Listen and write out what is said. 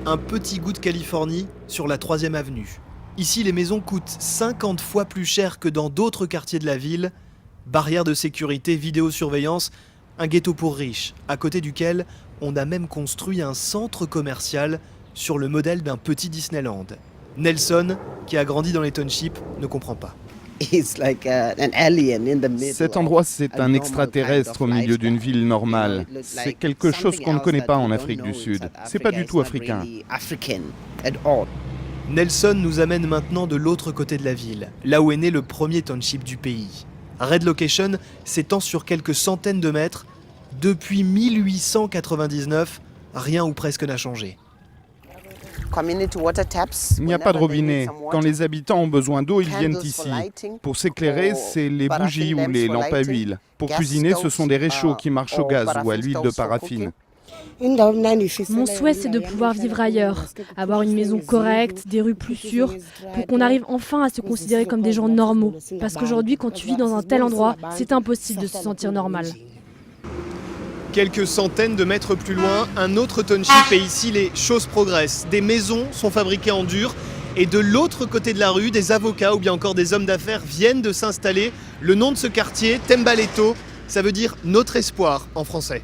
un petit goût de Californie sur la 3e avenue. Ici, les maisons coûtent 50 fois plus cher que dans d'autres quartiers de la ville. Barrières de sécurité, vidéosurveillance, un ghetto pour riches, à côté duquel on a même construit un centre commercial sur le modèle d'un petit Disneyland. Nelson, qui a grandi dans les townships, ne comprend pas. Cet endroit, c'est un extraterrestre au milieu d'une ville normale. C'est quelque chose qu'on ne connaît pas en Afrique du Sud. C'est pas du tout africain. Nelson nous amène maintenant de l'autre côté de la ville, là où est né le premier township du pays. Red Location s'étend sur quelques centaines de mètres. Depuis 1899, rien ou presque n'a changé. Il n'y a pas de robinet. Quand les habitants ont besoin d'eau, ils viennent ici. Pour s'éclairer, c'est les bougies ou les lampes à huile. Pour cuisiner, ce sont des réchauds qui marchent au gaz ou à l'huile de paraffine. Mon souhait, c'est de pouvoir vivre ailleurs, avoir une maison correcte, des rues plus sûres, pour qu'on arrive enfin à se considérer comme des gens normaux. Parce qu'aujourd'hui, quand tu vis dans un tel endroit, c'est impossible de se sentir normal. Quelques centaines de mètres plus loin, un autre township et ici les choses progressent. Des maisons sont fabriquées en dur et de l'autre côté de la rue, des avocats ou bien encore des hommes d'affaires viennent de s'installer. Le nom de ce quartier, Tembaleto, ça veut dire notre espoir en français.